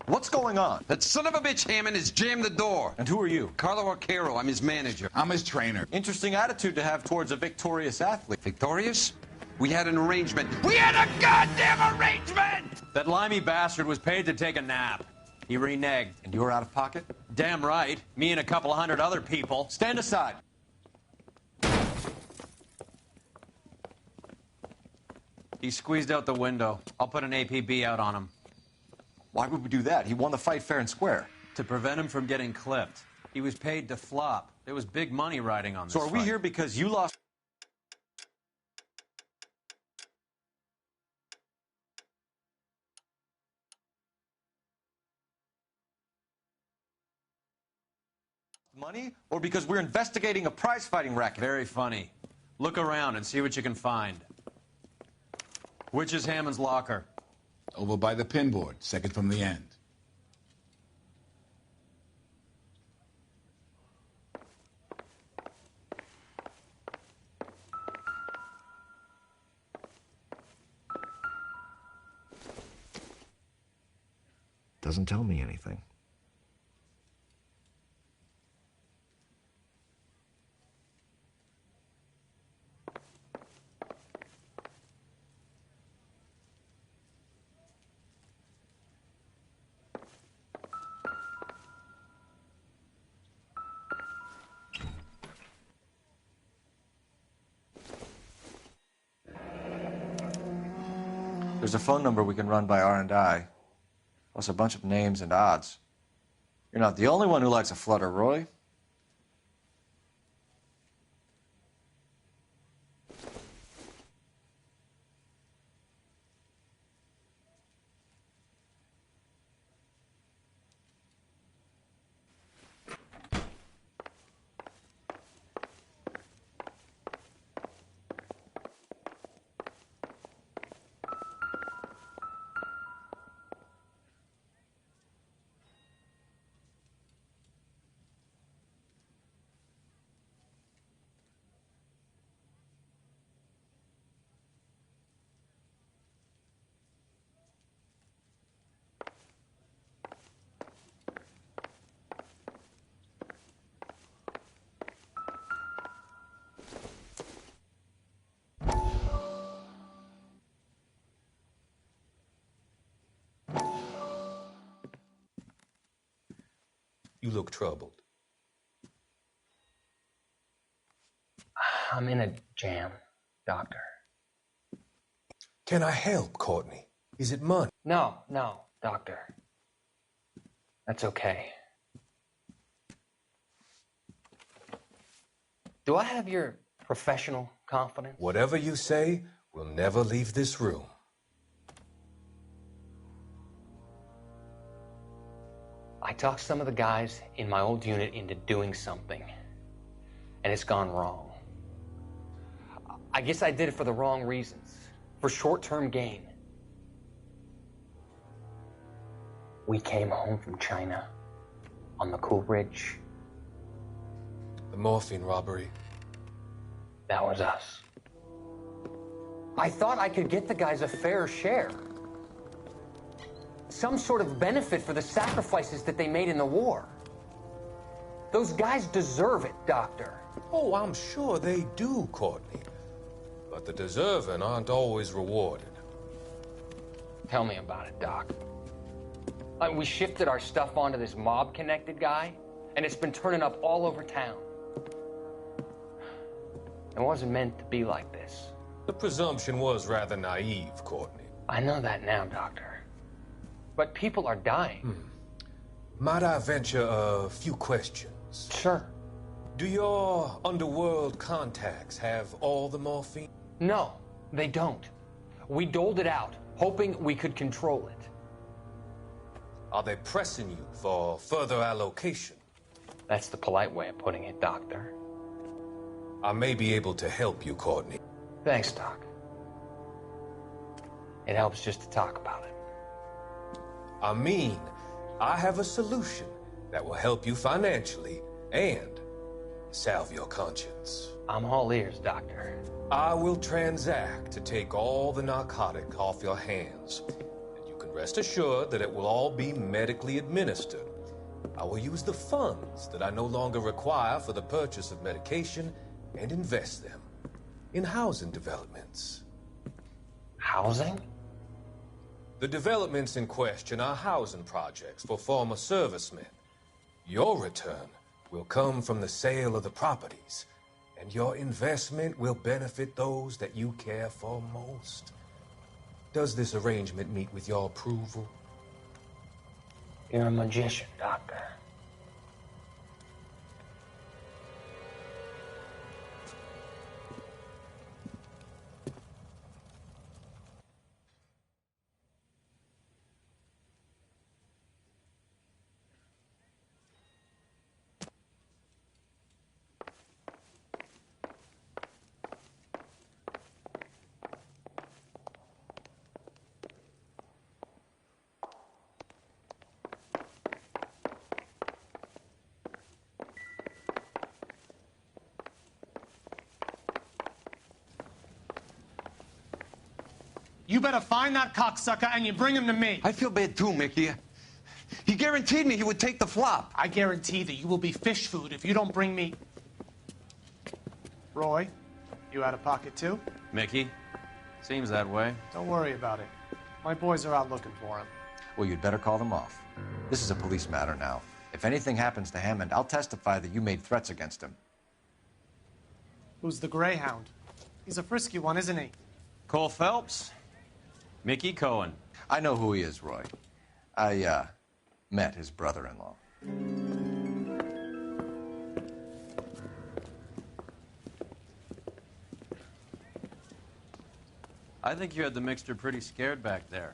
What's going on? That son of a bitch Hammond has jammed the door. And who are you? Carlo Arcaro, I'm his manager. I'm his trainer. Interesting attitude to have towards a victorious athlete. Victorious? We had an arrangement. We had a goddamn arrangement! That limey bastard was paid to take a nap. He reneged. And you're out of pocket? Damn right. Me and a couple hundred other people. Stand aside. He squeezed out the window. I'll put an APB out on him. Why would we do that? He won the fight fair and square. To prevent him from getting clipped. He was paid to flop. There was big money riding on this So are we fight. here because you lost money, or because we're investigating a prize-fighting racket? Very funny. Look around and see what you can find. Which is Hammond's locker? Over by the pinboard, second from the end. Doesn't tell me anything. There's a phone number we can run by R&I, plus a bunch of names and odds. You're not the only one who likes a flutter, Roy. You look troubled. I'm in a jam, Doctor. Can I help, Courtney? Is it money? No, Doctor. That's okay. Do I have your professional confidence? Whatever you say, we'll never leave this room. I talked some of the guys in my old unit into doing something, and it's gone wrong. I guess I did it for the wrong reasons, for short-term gain. We came home from China on the Cool Ridge. The morphine robbery. That was us. I thought I could get the guys a fair share. Some sort of benefit for the sacrifices that they made in the war. Those guys deserve it, Doctor. Oh, I'm sure they do, Courtney. But the deserving aren't always rewarded. Tell me about it, Doc. We shifted our stuff onto this mob-connected guy, and it's been turning up all over town. It wasn't meant to be like this. The presumption was rather naive, Courtney. I know that now, Doctor. But people are dying. Might I venture a few questions? Sure. Do your underworld contacts have all the morphine? No, they don't. We doled it out, hoping we could control it. Are they pressing you for further allocation? That's the polite way of putting it, Doctor. I may be able to help you, Courtney. Thanks, Doc. It helps just to talk about it. I mean, I have a solution that will help you financially and salve your conscience. I'm all ears, Doctor. I will transact to take all the narcotic off your hands, and you can rest assured that it will all be medically administered. I will use the funds that I no longer require for the purchase of medication and invest them in housing developments. Housing? The developments in question are housing projects for former servicemen. Your return will come from the sale of the properties, and your investment will benefit those that you care for most. Does this arrangement meet with your approval? You're a magician, Doctor. You better find that cocksucker and you bring him to me. I feel bad too, Mickey. He guaranteed me he would take the flop. I guarantee that you will be fish food if you don't bring me... Roy, you out of pocket too? Mickey? Seems that way. Don't worry about it. My boys are out looking for him. Well, you'd better call them off. This is a police matter now. If anything happens to Hammond, I'll testify that you made threats against him. Who's the Greyhound? He's a frisky one, isn't he? Cole Phelps? Mickey Cohen. I know who he is, Roy. I, met his brother-in-law. I think you had the mixture pretty scared back there.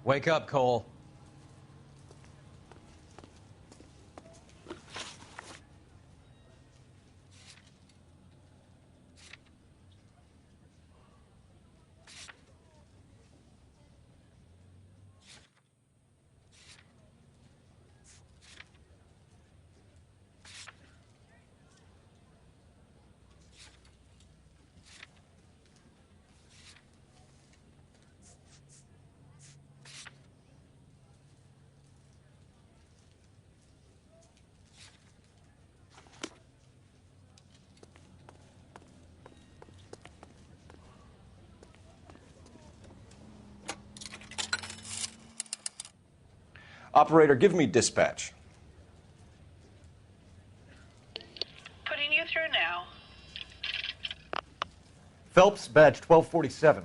Wake up, Cole. Operator, give me dispatch. Putting you through now. Phelps, badge 1247.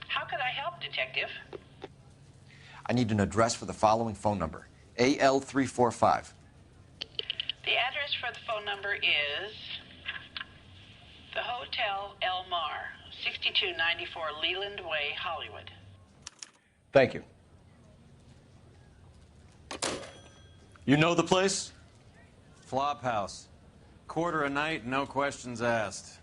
How could I help, Detective? I need an address for the following phone number. AL345. The address for the phone number is the Hotel El Mar, 6294 Leland Way, Hollywood. Thank you. You know the place? Flop house. Quarter a night, no questions asked.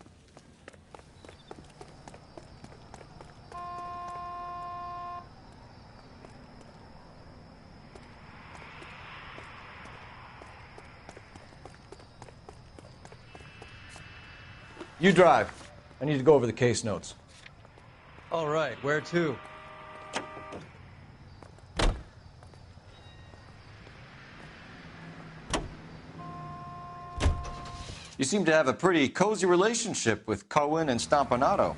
You drive. I need to go over the case notes. All right, where to? You seem to have a pretty cozy relationship with Cohen and Stompanato.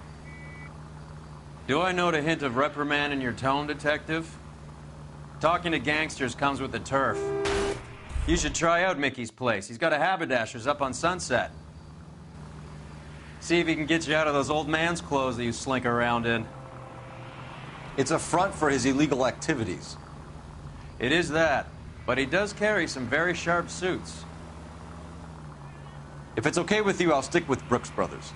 Do I note a hint of reprimand in your tone, Detective? Talking to gangsters comes with the turf. You should try out Mickey's place. He's got a haberdasher's up on Sunset. See if he can get you out of those old man's clothes that you slink around in. It's a front for his illegal activities. It is that, but he does carry some very sharp suits. If it's okay with you, I'll stick with Brooks Brothers.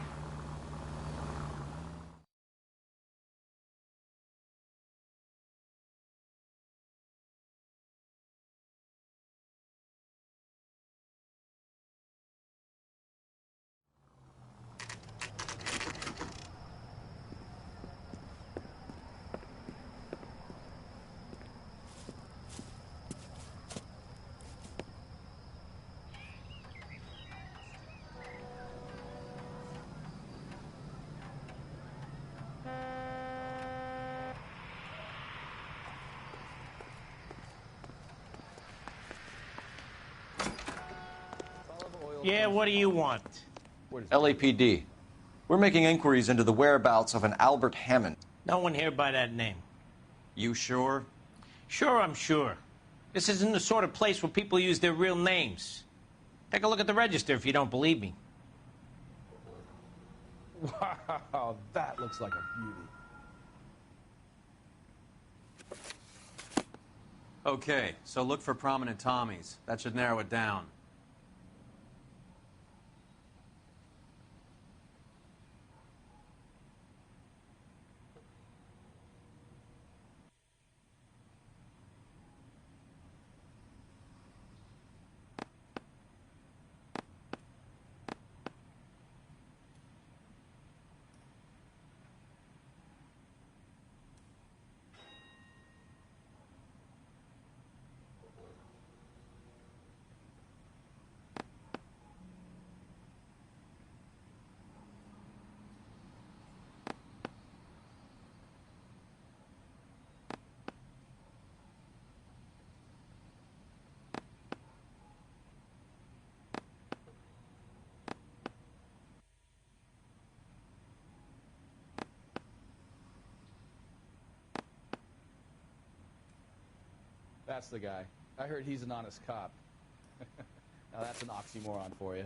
Yeah, what do you want? LAPD. We're making inquiries into the whereabouts of an Albert Hammond. No one here by that name. You sure? Sure, I'm sure. This isn't the sort of place where people use their real names. Take a look at the register if you don't believe me. Wow, that looks like a beauty. Okay, so look for prominent Tommies. That should narrow it down. That's the guy. I heard he's an honest cop. Now that's an oxymoron for you.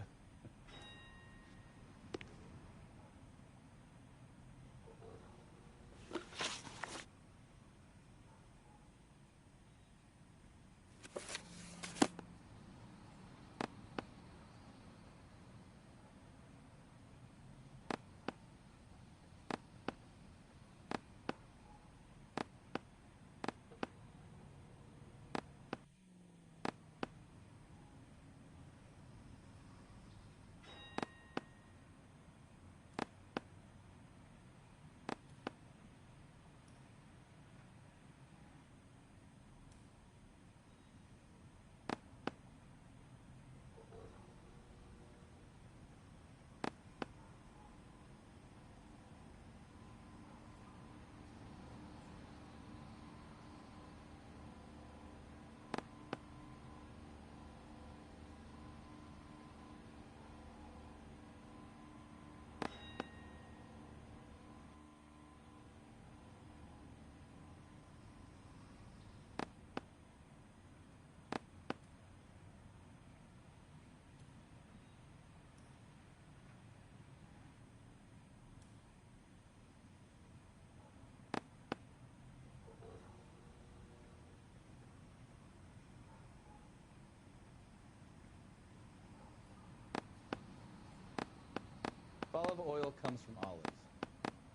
Olive oil comes from olives.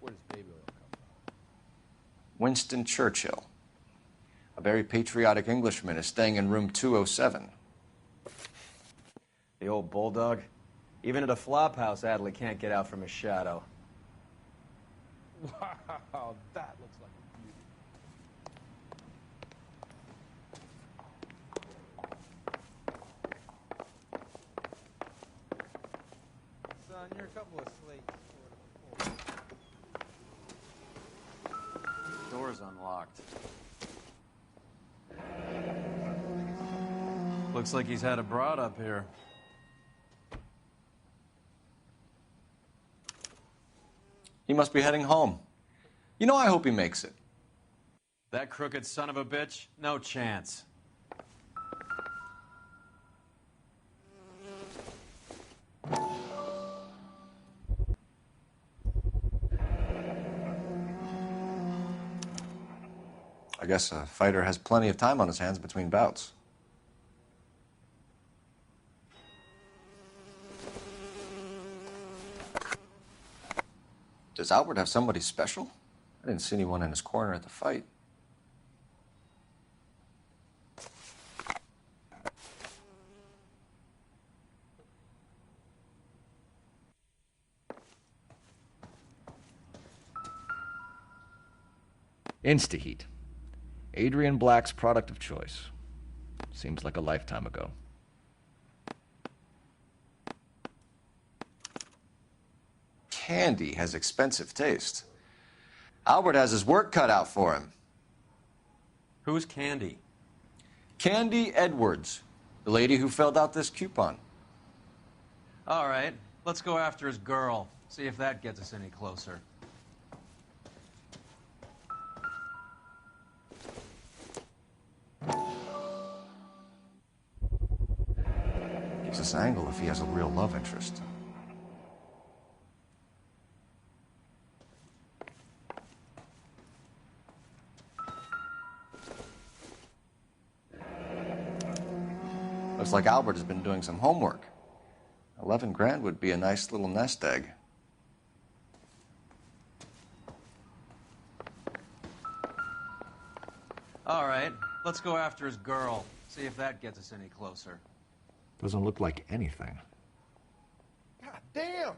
Where does baby oil come from? Winston Churchill. A very patriotic Englishman is staying in room 207. The old bulldog. Even at a flop house, Adley can't get out from his shadow. Wow, that looks like a beauty. Son, you're a couple of slates short of Door's unlocked. Looks like he's had a broad up here. He must be heading home. You know, I hope he makes it. That crooked son of a bitch? No chance. I guess a fighter has plenty of time on his hands between bouts. Does Albert have somebody special? I didn't see anyone in his corner at the fight. Instaheat. Adrian Black's product of choice. Seems like a lifetime ago. Candy has expensive taste. Albert has his work cut out for him. Who's Candy? Candy Edwards, the lady who filled out this coupon. All right, let's go after his girl. See if that gets us any closer. Gives us angle if he has a real love interest. Looks like Albert has been doing some homework. 11 grand would be a nice little nest egg. All right, let's go after his girl. See if that gets us any closer. Doesn't look like anything. God damn!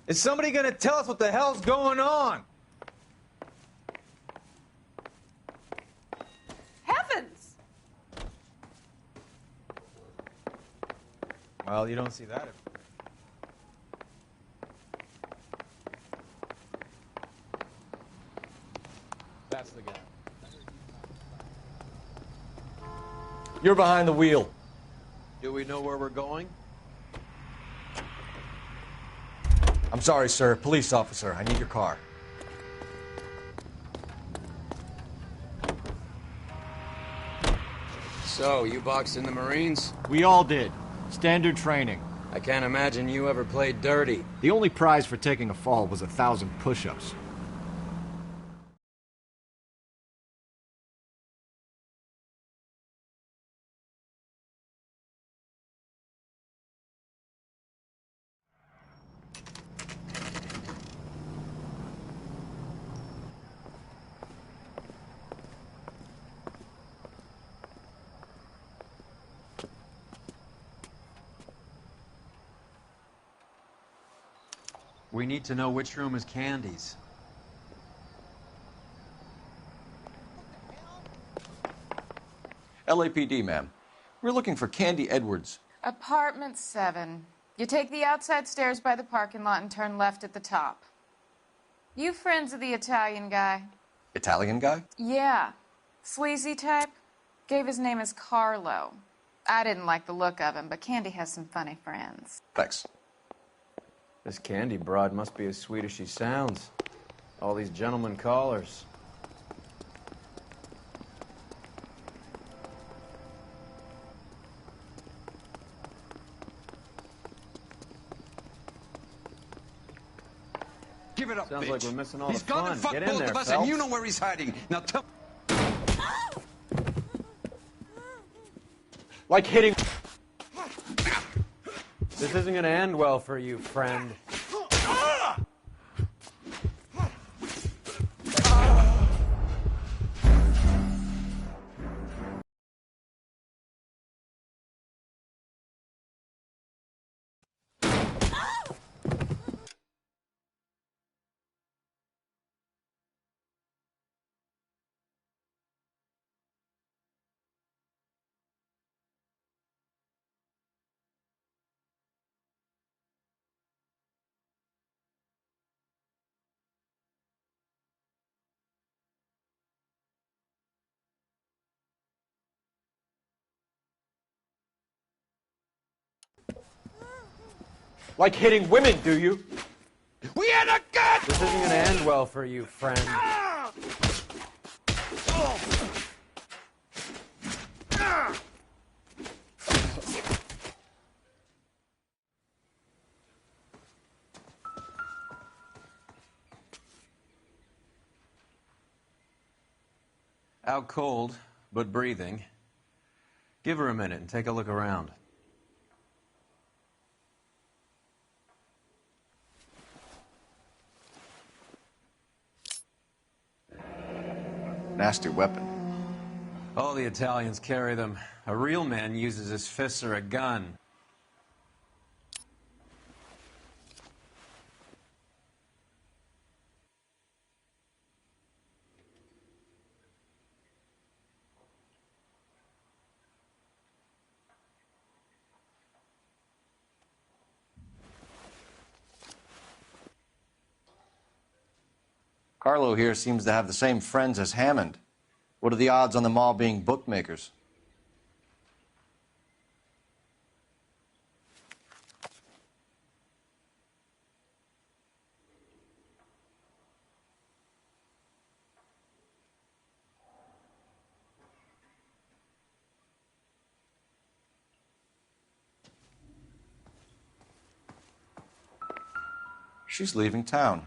Is somebody gonna tell us what the hell's going on? Heavens! Well, you don't see that. That's the guy. You're behind the wheel. Do we know where we're going? I'm sorry, sir. Police officer, I need your car. So, you boxed in the Marines? We all did. Standard training. I can't imagine you ever played dirty. The only prize for taking a fall was 1,000 push-ups. We need to know which room is Candy's. LAPD, ma'am. We're looking for Candy Edwards. Apartment 7. You take the outside stairs by the parking lot and turn left at the top. You friends of the Italian guy? Italian guy? Yeah. Sleazy type. Gave his name as Carlo. I didn't like the look of him, but Candy has some funny friends. Thanks. This Candy broad must be as sweet as she sounds. All these gentlemen callers. Give it up, Sounds bitch. like we're missing all He's the gone fun. and fucked Get in both there, of us, Phelps. and you know where he's hiding. Now tell... Like hitting... This isn't gonna end well for you, friend. Like hitting women, do you? We had a gun! This isn't gonna end well for you, friend. Out cold, but breathing. Give her a minute and take a look around. Nasty weapon. All the Italians carry them. A real man uses his fists or a gun. Carlo here seems to have the same friends as Hammond. What are the odds on them all being bookmakers? She's leaving town.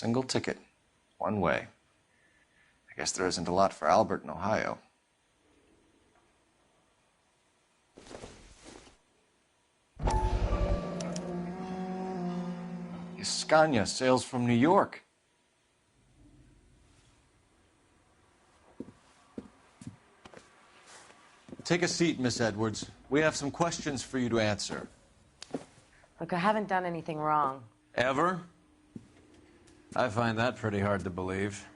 Single ticket, one way. I guess there isn't a lot for Albert in Ohio. Scania sails from New York. Take a seat, Miss Edwards. We have some questions for you to answer. Look, I haven't done anything wrong. Ever? I find that pretty hard to believe.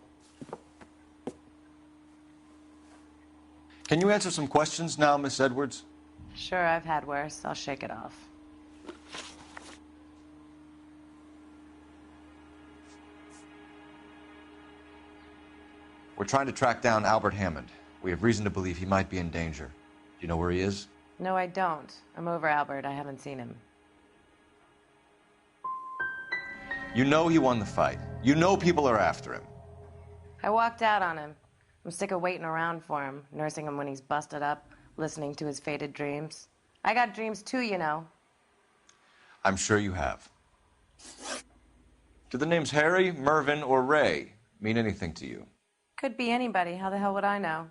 Can you answer some questions now, Miss Edwards? Sure, I've had worse. I'll shake it off. We're trying to track down Albert Hammond. We have reason to believe he might be in danger. Do you know where he is? No, I don't. I'm over Albert. I haven't seen him. You know he won the fight. You know people are after him. I walked out on him. I'm sick of waiting around for him, nursing him when he's busted up, listening to his faded dreams. I got dreams too, you know. I'm sure you have. Do the names Harry, Mervyn, or Ray mean anything to you? Could be anybody. How the hell would I know?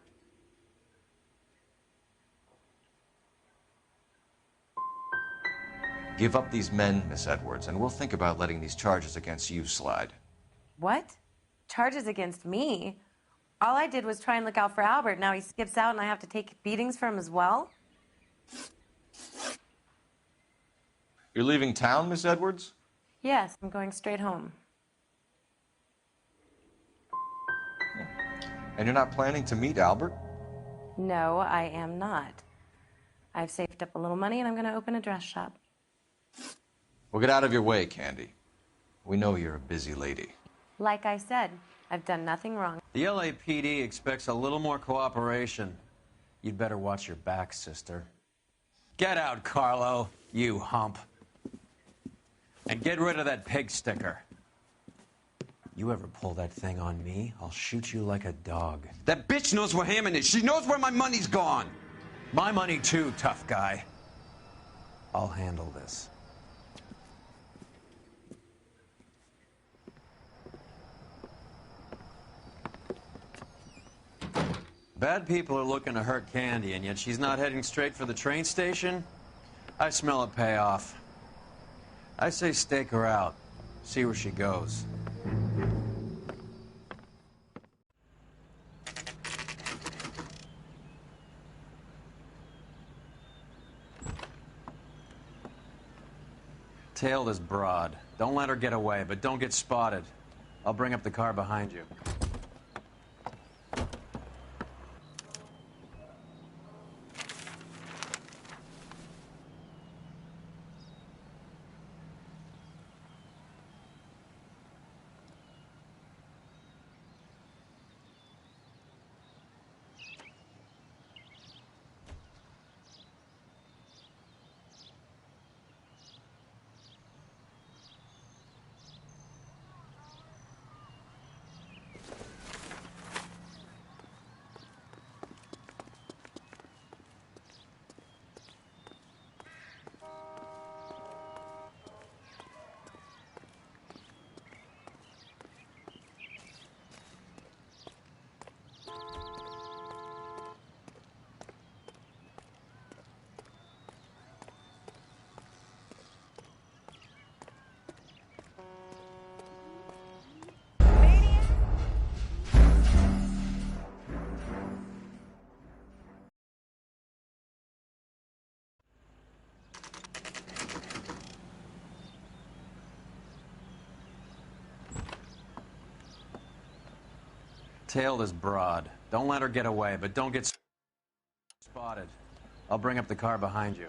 Give up these men, Miss Edwards, and we'll think about letting these charges against you slide. What? Charges against me? All I did was try and look out for Albert. Now he skips out and I have to take beatings for him as well? You're leaving town, Miss Edwards? Yes, I'm going straight home. And you're not planning to meet Albert? No, I am not. I've saved up a little money and I'm going to open a dress shop. Well, get out of your way, Candy. We know you're a busy lady. Like I said, I've done nothing wrong. The LAPD expects a little more cooperation. You'd better watch your back, sister. Get out, Carlo, you hump. And get rid of that pig sticker. You ever pull that thing on me, I'll shoot you like a dog. That bitch knows where Hammond is. She knows where my money's gone. My money too, tough guy. I'll handle this. Bad people are looking to hurt Candy, and yet she's not heading straight for the train station? I smell a payoff. I say stake her out. See where she goes. Tail this broad. Don't let her get away, but don't get spotted. I'll bring up the car behind you. Tail this broad. Don't let her get away, but don't get spotted. I'll bring up the car behind you.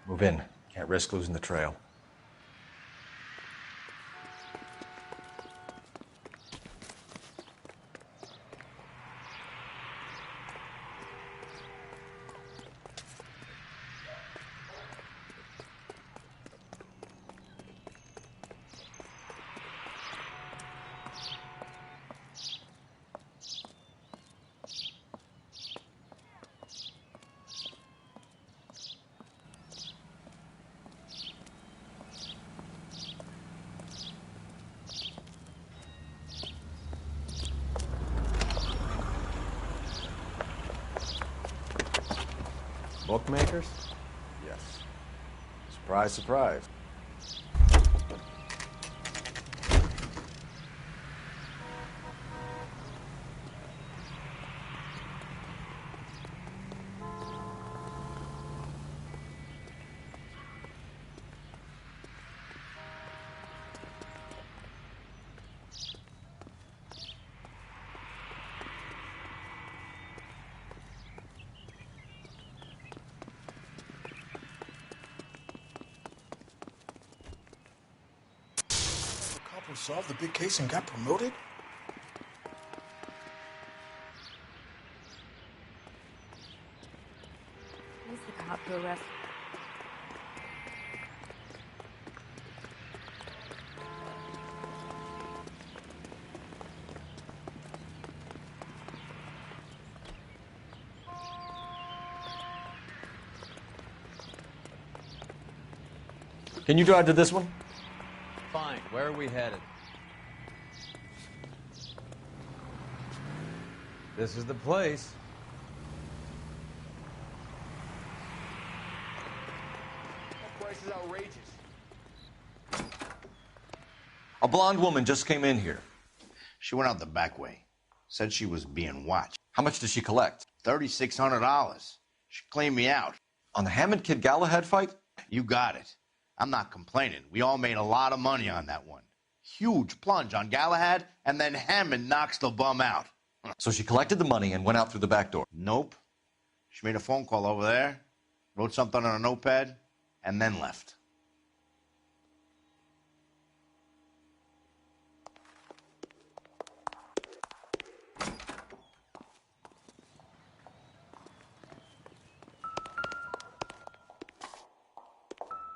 Move in. Can't risk losing the trail. Bookmakers? Yes. Surprise, surprise. Who solved the big case and got promoted? Who's the cop who arrested? Can you drive to this one? Fine. Where are we headed? This is the place. That price is outrageous. A blonde woman just came in here. She went out the back way. Said she was being watched. How much did she collect? $3,600. She cleaned me out. On the Hammond Kid Galahad fight? You got it. I'm not complaining. We all made a lot of money on that one. Huge plunge on Galahad, and then Hammond knocks the bum out. So she collected the money and went out through the back door? Nope. She made a phone call over there, wrote something on a notepad, and then left.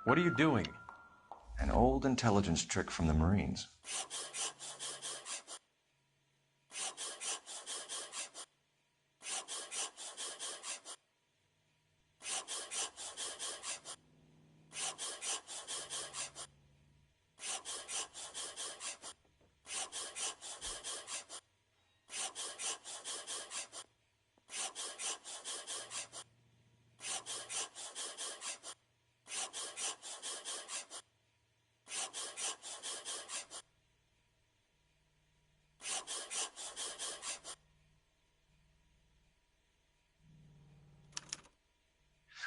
What are you doing? An old intelligence trick from the Marines.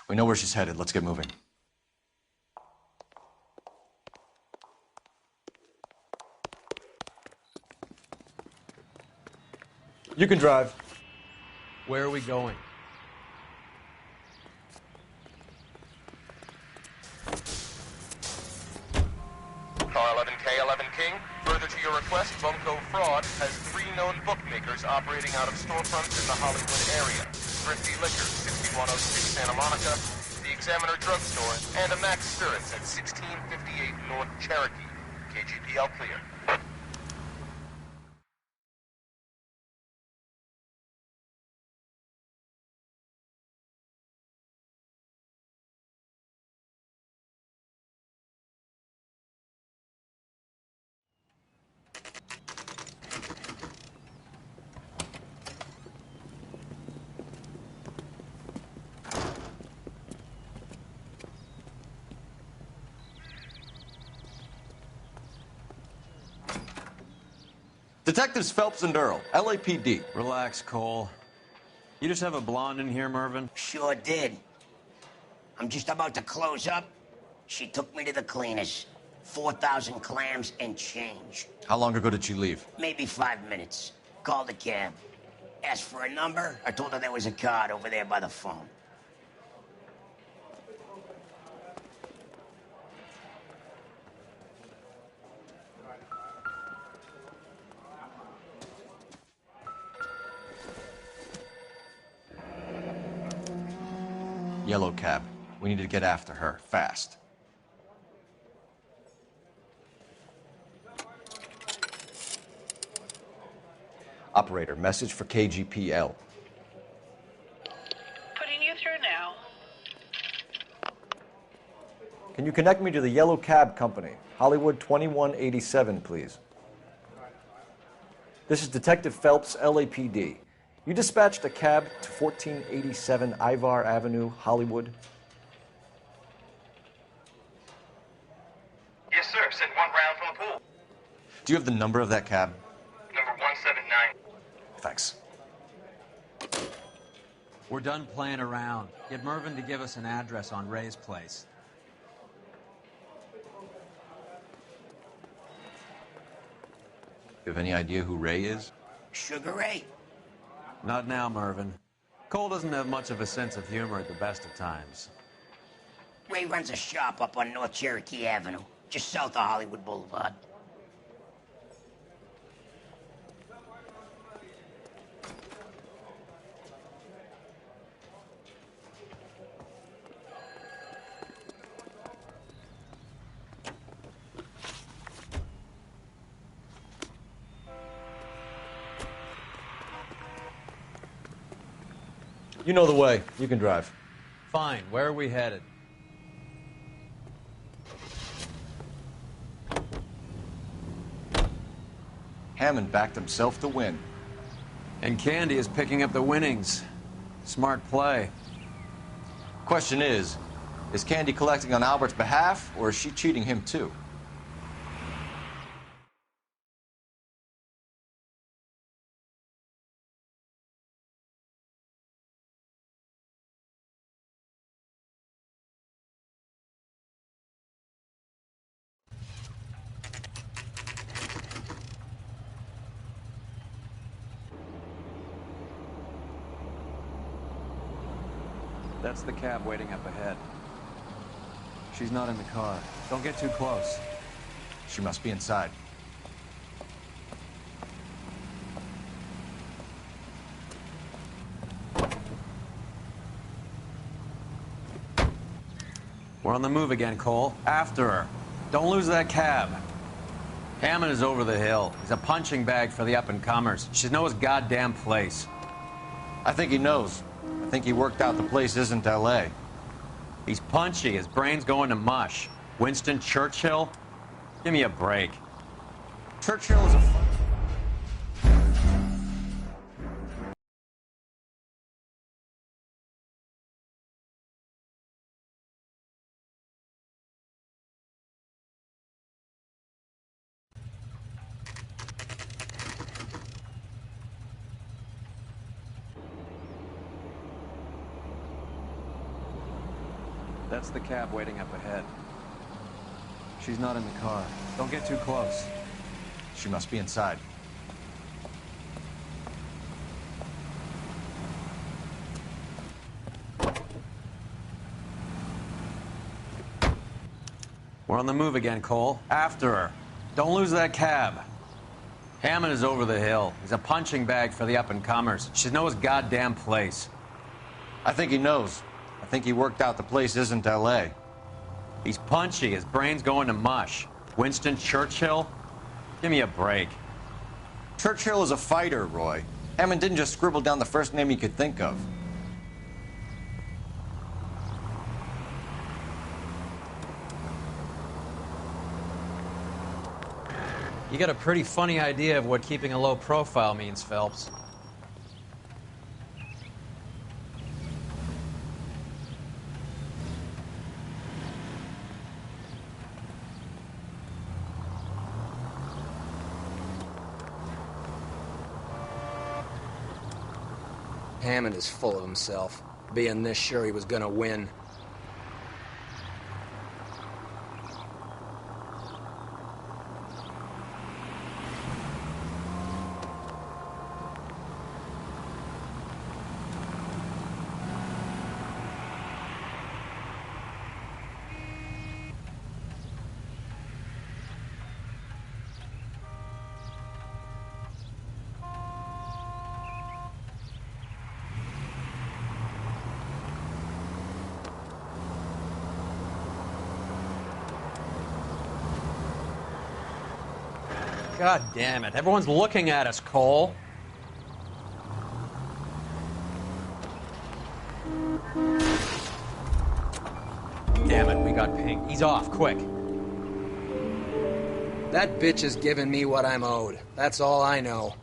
We know where she's headed. Let's get moving. You can drive. Where are we going? Car 11K, 11 King. Further to your request, Bunko Fraud has 3 known bookmakers operating out of storefronts in the Hollywood area. Thrifty Liquor, 6106 Santa Monica, the Examiner Drugstore, and a Max Spirits at 1658 North Cherokee. KGPL clear. Detectives Phelps and Earl, LAPD. Relax, Cole. You just have a blonde in here, Mervyn? Sure did. I'm just about to close up. She took me to the cleaners. 4,000 clams and change. How long ago did she leave? Maybe 5 minutes. Called a cab. Asked for a number. I told her there was a card over there by the phone. Yellow cab. We need to get after her, fast. Operator, message for KGPL. Putting you through now. Can you connect me to the Yellow Cab Company? Hollywood 2187, please. This is Detective Phelps, LAPD. You dispatched a cab to 1487 Ivar Avenue, Hollywood? Yes, sir. Sent one round from the pool. Do you have the number of that cab? Number 179. Thanks. We're done playing around. Get Mervyn to give us an address on Ray's place. You have any idea who Ray is? Sugar Ray? Not now, Mervyn. Cole doesn't have much of a sense of humor at the best of times. Ray runs a shop up on North Cherokee Avenue, just south of Hollywood Boulevard. You know the way. You can drive. Fine. Where are we headed? Hammond backed himself to win. And Candy is picking up the winnings. Smart play. Question is Candy collecting on Albert's behalf, or is she cheating him too? That's the cab waiting up ahead. She's not in the car. Don't get too close. She must be inside. We're on the move again, Cole. After her. Don't lose that cab. Hammond is over the hill. He's a punching bag for the up-and-comers. She knows his goddamn place. I think he knows. I think he worked out the place isn't L.A. He's punchy. His brain's going to mush. Winston Churchill? Give me a break. Churchill is a... That's the cab waiting up ahead. She's not in the car. Don't get too close. She must be inside. We're on the move again, Cole. After her. Don't lose that cab. Hammond is over the hill. He's a punching bag for the up-and-comers. She knows his goddamn place. I think he knows. I think he worked out the place isn't L.A. He's punchy. His brain's going to mush. Winston Churchill? Give me a break. Churchill is a fighter, Roy. Hammond didn't just scribble down the first name he could think of. You got a pretty funny idea of what keeping a low profile means, Phelps. Hammond is full of himself, being this sure he was gonna win. God damn it. Everyone's looking at us, Cole. Damn it, we got pinged. He's off, quick. That bitch has given me what I'm owed. That's all I know.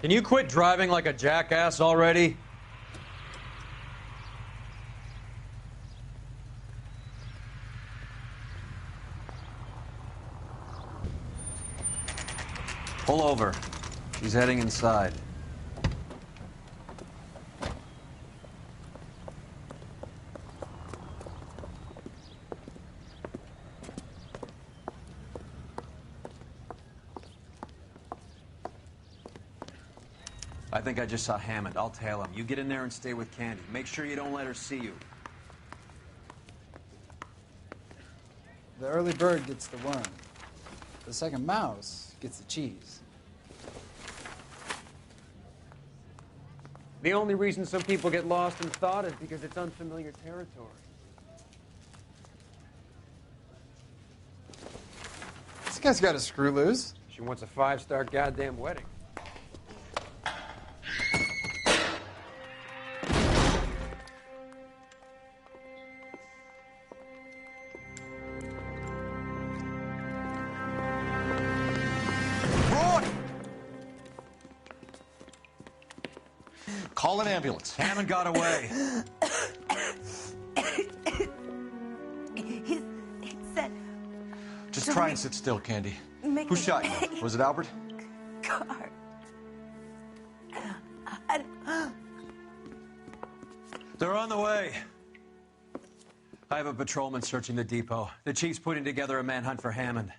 Can you quit driving like a jackass already? Pull over. She's heading inside. I think I just saw Hammond. I'll tail him. You get in there and stay with Candy. Make sure you don't let her see you. The early bird gets the worm. The second mouse gets the cheese. The only reason some people get lost in thought is because it's unfamiliar territory. This guy's got a screw loose. She wants a 5-star goddamn wedding. Call an ambulance. Hammond got away. He said... Just try and sit still, Candy. Make Who me- shot you? Was it Albert? Car. They're on the way. I have a patrolman searching the depot. The chief's putting together a manhunt for Hammond.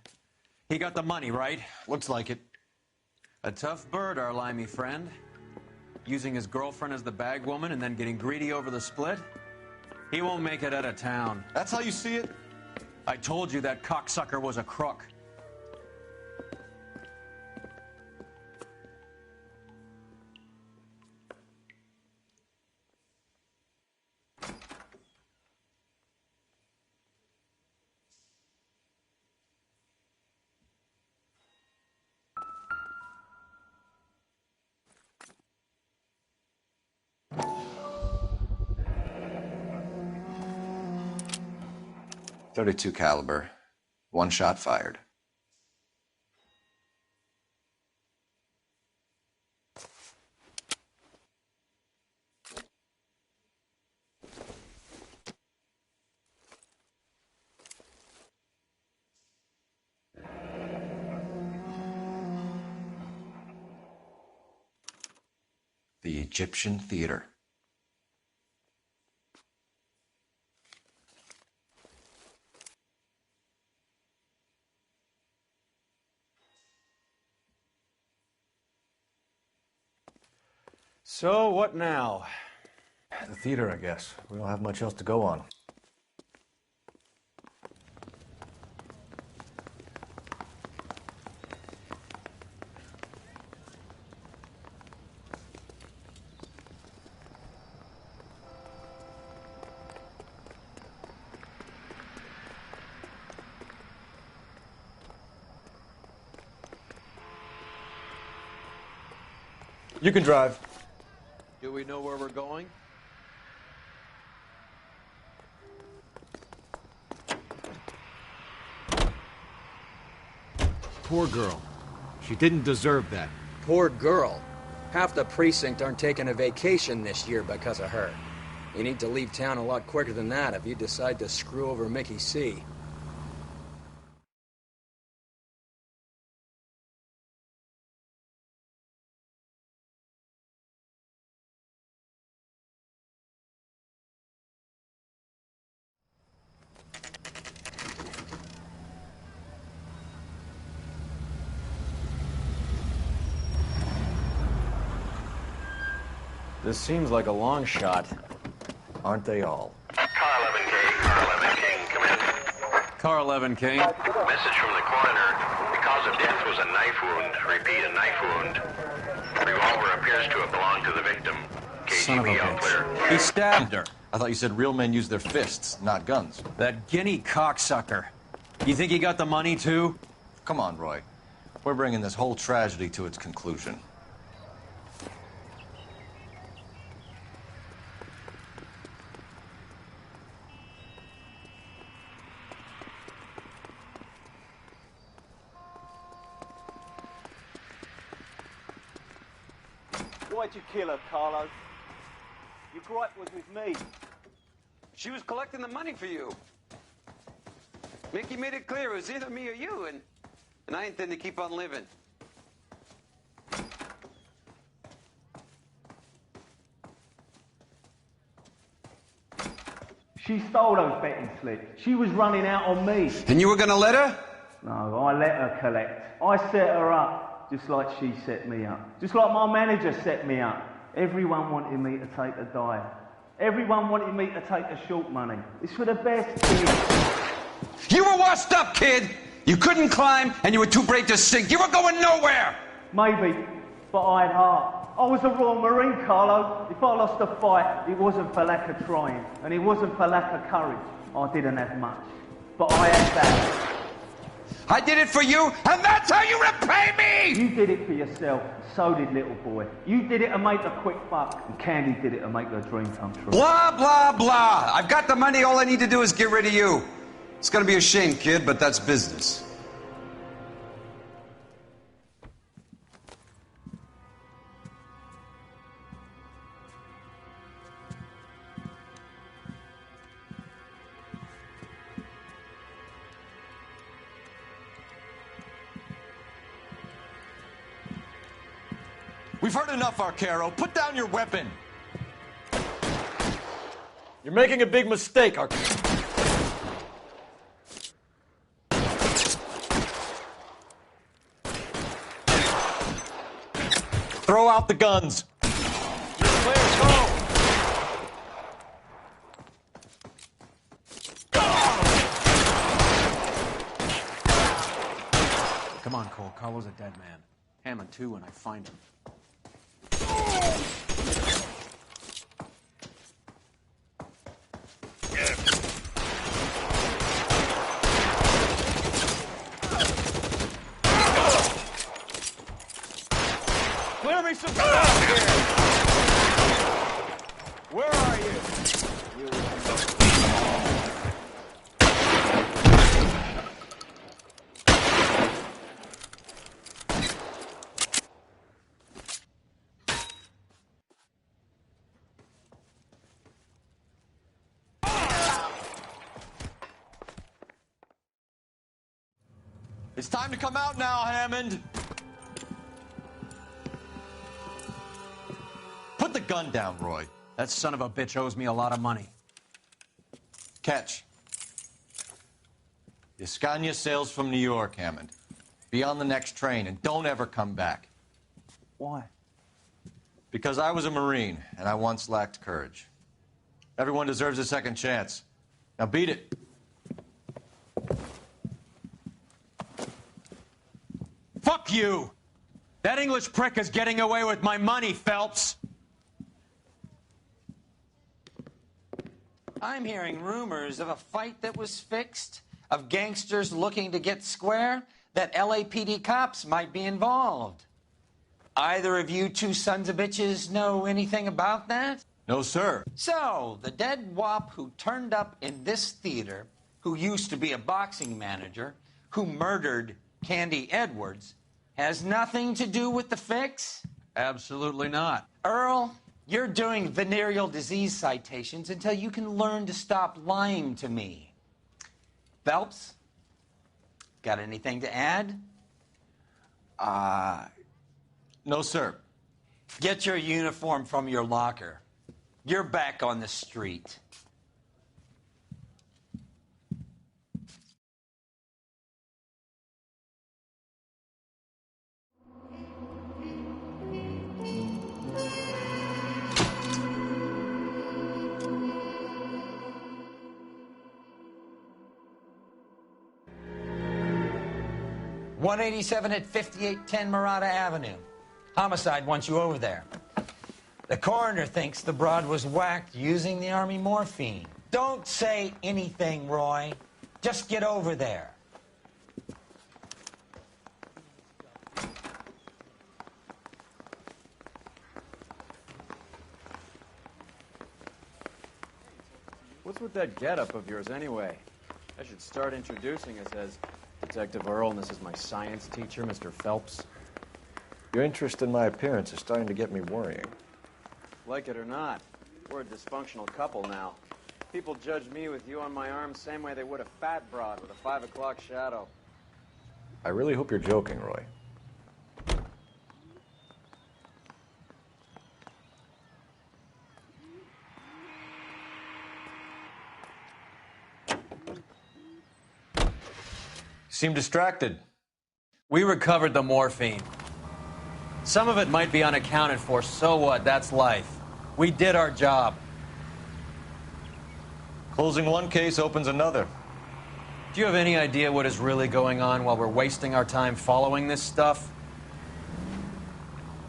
He got the money, right? Looks like it. A tough bird, our limey friend. Using his girlfriend as the bag woman and then getting greedy over the split. He won't make it out of town. That's how you see it? I told you that cocksucker was a crook. .32 caliber. One shot fired. The Egyptian Theater. So, what now? The theater, I guess. We don't have much else to go on. You can drive. Do we know where we're going? Poor girl. She didn't deserve that. Poor girl. Half the precinct aren't taking a vacation this year because of her. You need to leave town a lot quicker than that if you decide to screw over Mickey C. This seems like a long shot. Aren't they all? Car 11K, Car 11 King, come in. Car 11 King. Message from the coroner. The cause of death was a knife wound. Repeat, a knife wound. Revolver appears to have belonged to the victim. Son of a KGB all clear. bitch. He stabbed her. I thought you said real men use their fists, not guns. That guinea cocksucker. You think he got the money, too? Come on, Roy. We're bringing this whole tragedy to its conclusion. Why'd you kill her, Carlo? Your gripe was with me. She was collecting the money for you. Mickey made it clear it was either me or you, and I intend to keep on living. She stole those betting slips. She was running out on me. And you were gonna let her? No, I let her collect. I set her up, just like she set me up. Just like my manager set me up. Everyone wanted me to take a dive. Everyone wanted me to take the short money. It's for the best kids. You were washed up, kid! You couldn't climb, and you were too brave to sink. You were going nowhere! Maybe, but I had heart. I was a Royal Marine, Carlo. If I lost a fight, it wasn't for lack of trying, and it wasn't for lack of courage. I didn't have much, but I had that. I did it for you, and that's how you repay me! You did it for yourself, so did little boy. You did it to make a quick buck, and Candy did it to make her dream come true. Blah, blah, blah. I've got the money. All I need to do is get rid of you. It's gonna be a shame, kid, but that's business. We've heard enough, Arcaro. Put down your weapon. You're making a big mistake, Arcaro. Throw out the guns. Players home. Come on, Cole. Carlo's a dead man. Hammond, too, when I find him. Clear me some space here. Where are you? It's time to come out now, Hammond. Put the gun down, Roy. That son of a bitch owes me a lot of money. Catch. Escania sails from New York, Hammond. Be on the next train and don't ever come back. Why? Because I was a Marine and I once lacked courage. Everyone deserves a second chance. Now beat it. Fuck you! That English prick is getting away with my money, Phelps! I'm hearing rumors of a fight that was fixed, of gangsters looking to get square, that LAPD cops might be involved. Either of you two sons of bitches know anything about that? No, sir. So, the dead wop who turned up in this theater, who used to be a boxing manager, who murdered Candy Edwards, has nothing to do with the fix? Absolutely not. Earl, you're doing venereal disease citations until you can learn to stop lying to me. Phelps, got anything to add? No, sir. Get your uniform from your locker. You're back on the street. .187 at 5810 Murata Avenue. Homicide wants you over there. The coroner thinks the broad was whacked using the Army morphine. Don't say anything, Roy. Just get over there. What's with that getup of yours, anyway? I should start introducing us as Detective Earl, and this is my science teacher, Mr. Phelps. Your interest in my appearance is starting to get me worrying. Like it or not, we're a dysfunctional couple now. People judge me with you on my arm same way they would a fat broad with a 5 o'clock shadow. I really hope you're joking, Roy. Seem distracted. We recovered the morphine. Some of it might be unaccounted for, so what? That's life. We did our job. Closing one case opens another. Do you have any idea what is really going on while we're wasting our time following this stuff?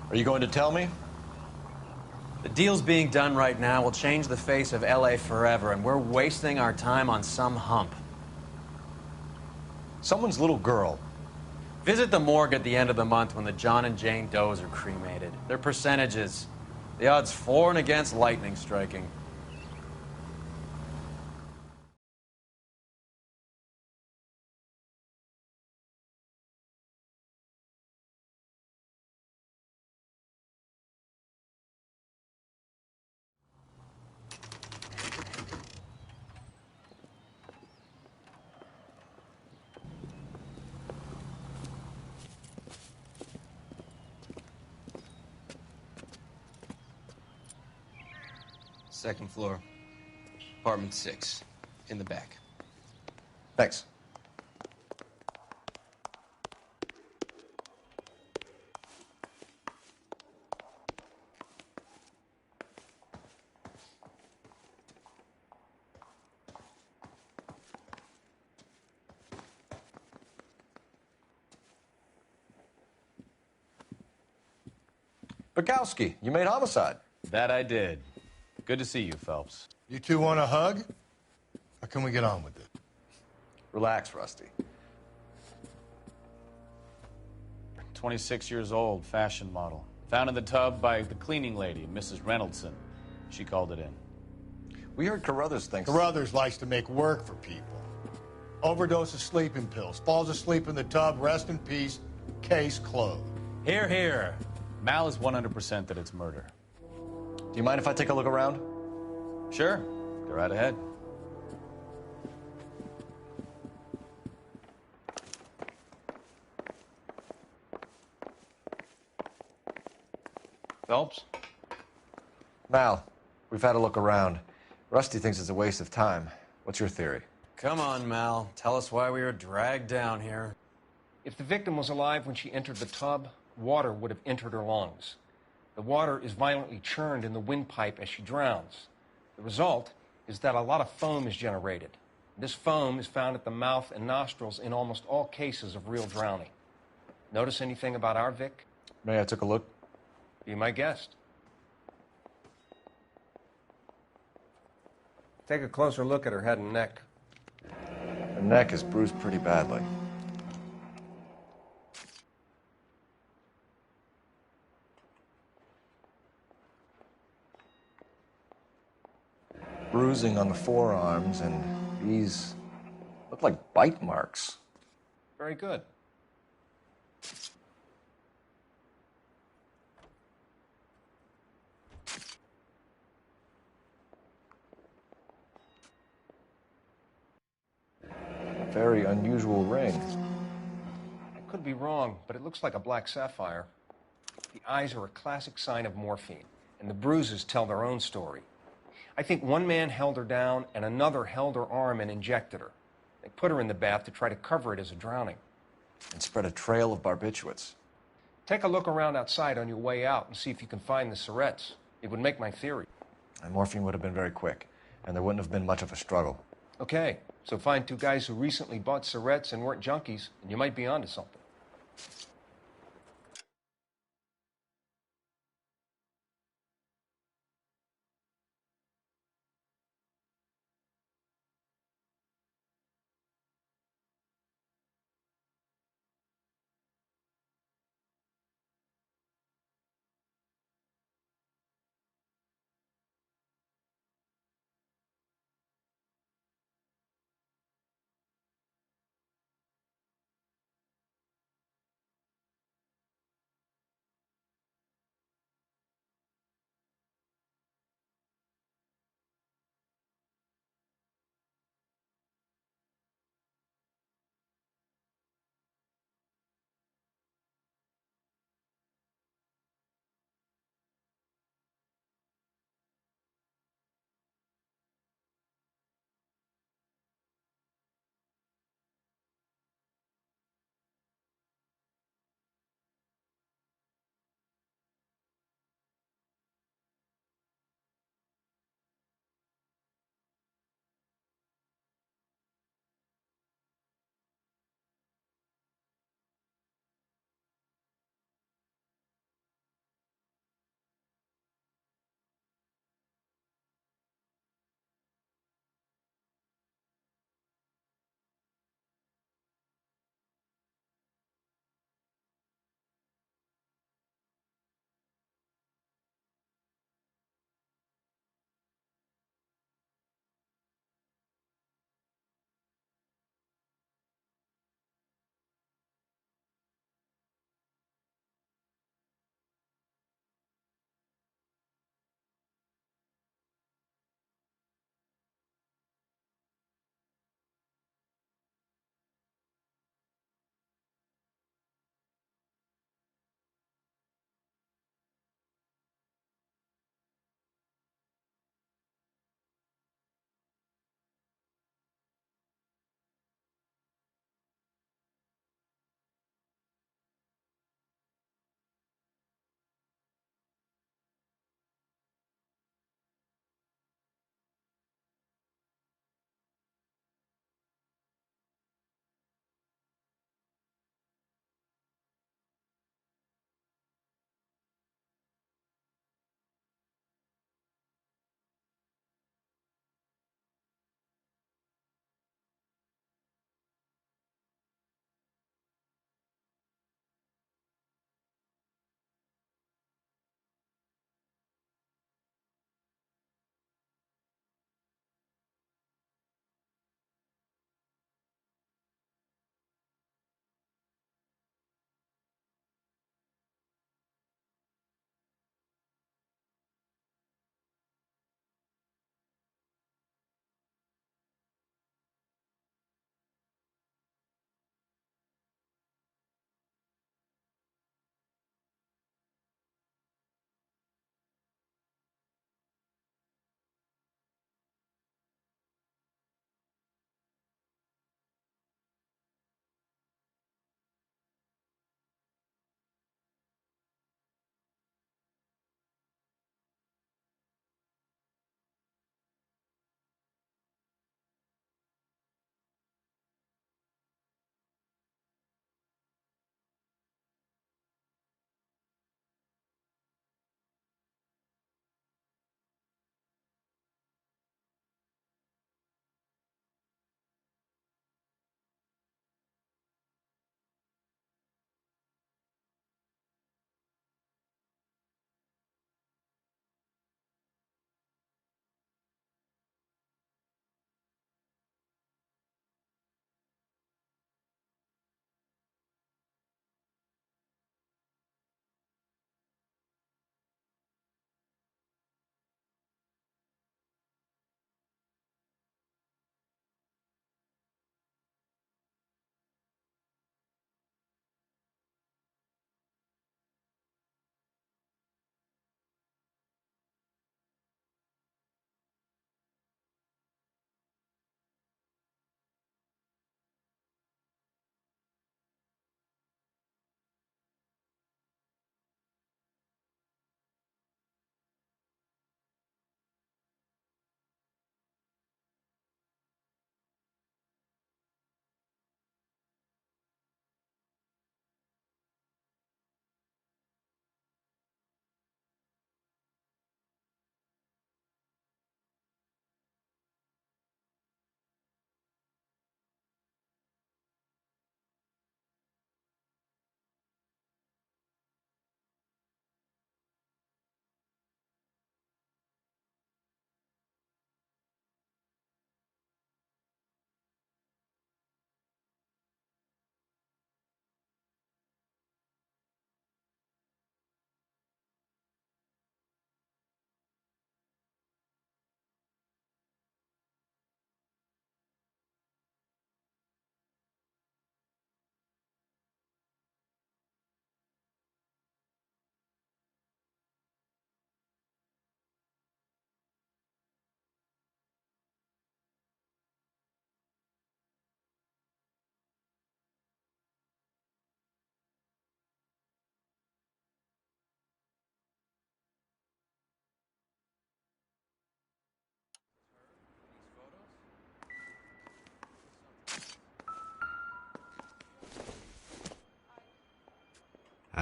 Are you going to tell me? The deals being done right now will change the face of LA forever, and we're wasting our time on some hump. Someone's little girl. Visit the morgue at the end of the month when the John and Jane Does are cremated. Their percentages. The odds for and against lightning striking. Second floor, apartment 6, in the back. Thanks. Bukowski, you made homicide. That I did. Good to see you, Phelps. You two want a hug? Or can we get on with it? Relax, Rusty. 26 years old, fashion model. Found in the tub by the cleaning lady, Mrs. Reynoldson. She called it in. We heard Carruthers thinks... Carruthers likes to make work for people. Overdose of sleeping pills. Falls asleep in the tub. Rest in peace. Case closed. Here, here. Mal is 100% that it's murder. Do you mind if I take a look around? Sure. Go right ahead. Phelps? Mal, we've had a look around. Rusty thinks it's a waste of time. What's your theory? Come on, Mal. Tell us why we were dragged down here. If the victim was alive when she entered the tub, water would have entered her lungs. The water is violently churned in the windpipe as she drowns. The result is that a lot of foam is generated. This foam is found at the mouth and nostrils in almost all cases of real drowning. Notice anything about our Vic? May I take a look? Be my guest. Take a closer look at her head and neck. Her neck is bruised pretty badly. bruising on the forearms, and these look like bite marks. Very good. Very unusual ring. I could be wrong, but it looks like a black sapphire. The eyes are a classic sign of morphine, and the bruises tell their own story. I think one man held her down and another held her arm and injected her. They put her in the bath to try to cover it as a drowning. And spread a trail of barbiturates. Take a look around outside on your way out and see if you can find the Surretts. It would make my theory. And morphine would have been very quick, and there wouldn't have been much of a struggle. Okay, so find two guys who recently bought Surretts and weren't junkies, and you might be onto something.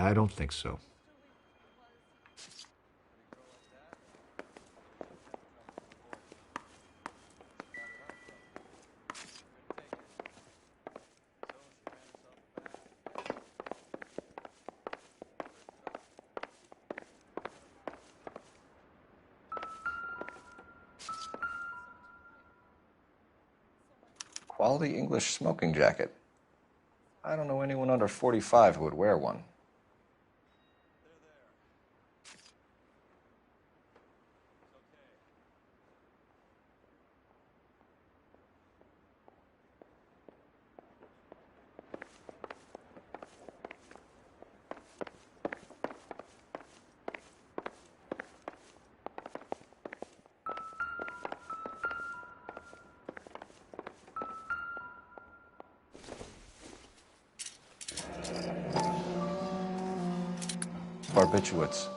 I don't think so. Quality English smoking jacket. I don't know anyone under 45 who would wear one. Barbiturates.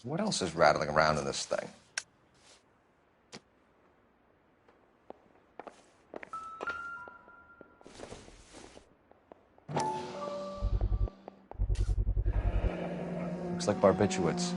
What else is rattling around in this thing? Looks like barbiturates.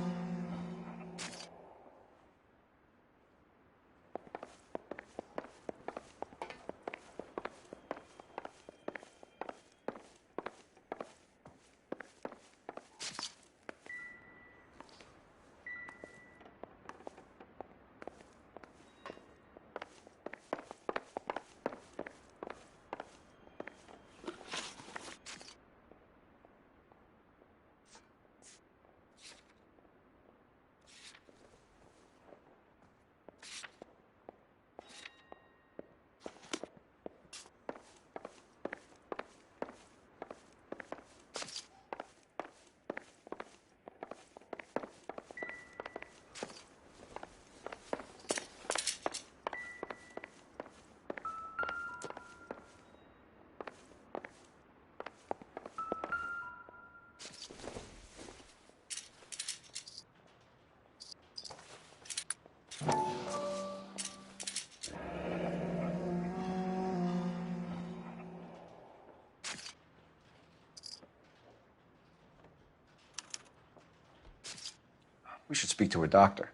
We should speak to a doctor.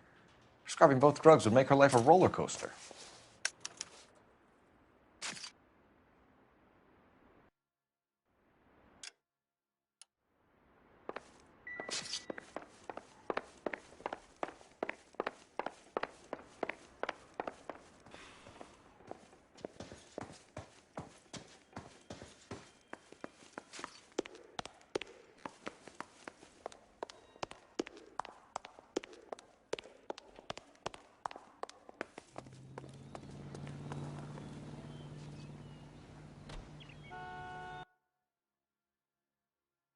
Prescribing both drugs would make her life a roller coaster.